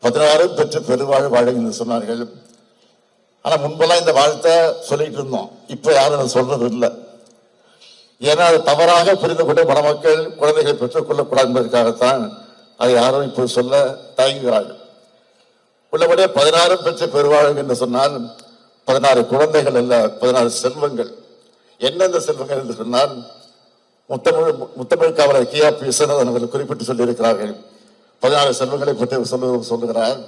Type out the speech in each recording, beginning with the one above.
16 பெற்று பெருவாழ் வாழுங்க சொன்னார்கள். ஆனா முன்பெல்லாம் இந்த வாழ்த்தை சொல்லிட்டு இருந்தோம். இப்ப யாரும் சொல்றது இல்லை. ஏன்னா அது தவறாக புரிந்து கொண்டு மணமக்கள் குழந்தைகளை பெற்றுக் கொள்ளக்கூடாது என்பதற்காகத்தான் அதை யாரும் இப்போ சொல்ல தயங்குகிறார்கள். உள்ளபடியே 16 பெற்று பெருவாழ்வு என்று சொன்னால் 16 குழந்தைகள் அல்ல, 16 செல்வங்கள். என்னென்ன செல்வங்கள் என்று சொன்னால் முத்தமிழ் காவலர் கி.ஆர். விஸ்வநாதன் அவர்கள் குறிப்பிட்டு சொல்லியிருக்கிறார்கள். 16 செல்வங்களை பற்றி சொல்லுகிறார்.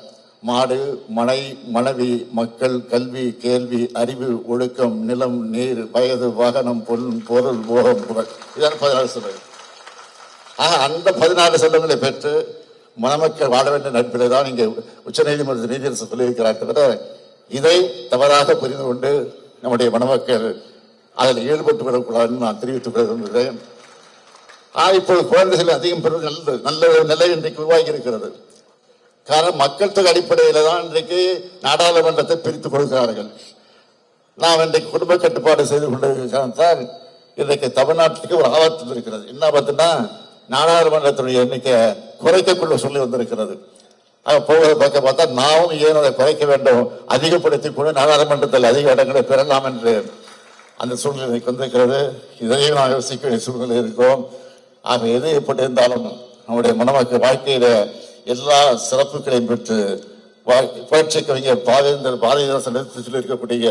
மாடு, மனை, மனைவி, மக்கள், கல்வி, கேள்வி, அறிவு, ஒழுக்கம், நிலம், நீர், வயது, வாகனம், பொருள், போகம், புகழ். இதான் 16 செல்வங்கள். அந்த 16 செல்வங்களை பெற்று மணமக்கள் வாழ வேண்டிய நட்பிலே தான் இங்கே உச்ச நீதிமன்ற நீதியரசர் சொல்லியிருக்கிறார். தவிர இதை தவறாக புரிந்து கொண்டு நம்முடைய மணமக்கள் அதில் ஈடுபட்டு விடக்கூடாதுன்னு நான் தெரிவித்துக் கொள்கிறேன். இப்போது குழந்தைகள் அதிகம் பெறுவது நல்ல நிலை இன்றைக்கு உருவாகி இருக்கிறது. காரணம் மக்கள் தொகை அடிப்படையில் தான் இன்றைக்கு நாடாளுமன்றத்தை பிரித்துக் கொடுக்கிறார்கள். நாம் இன்றைக்கு குடும்ப கட்டுப்பாடு செய்து கொண்டிருக்கிறால் இன்றைக்கு தமிழ்நாட்டுக்கு ஒரு ஆபத்து இருக்கிறது. என்ன ஆபத்துன்னா நாடாளுமன்றத்தினுடைய எண்ணிக்கை குறைக்கக்குள்ள சொல்லி வந்திருக்கிறது. போவதை பார்க்க பார்த்தா நாமும் ஏன் அதை குறைக்க வேண்டும், அதிகப்படுத்திக் கொண்டு நாடாளுமன்றத்தில் அதிக இடங்களை பெறலாம் என்று அந்த சூழ்நிலை வந்திருக்கிறது. இதையும் நாம் யோசிக்க வேண்டிய சூழ்நிலை இருக்கிறோம். ஆக எது எப்படி இருந்தாலும் நம்முடைய மணமக்கள் வாழ்க்கையில எல்லா சிறப்புகளையும் பெற்று புரட்சி கவிஞர் பாரதிதாசன் எடுத்து சொல்லியிருக்கக்கூடிய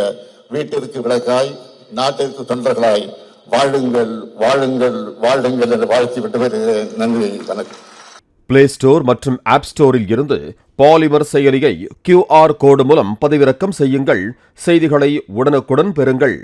வீட்டிற்கு விளக்காய் நாட்டிற்கு தொண்டர்களாய் வாழுங்கள் வாழுங்கள் வாழுங்கள் என்று வாழ்த்தி விட்டு வருகிறேன். நன்றி, வணக்கம். பிளே ஸ்டோர் மற்றும் ஆப் ஸ்டோரில் இருந்து பாலிமர் செயலியை QR கோடு மூலம் பதிவிறக்கம் செய்யுங்கள். செய்திகளை உடனுக்குடன் பெறுங்கள்.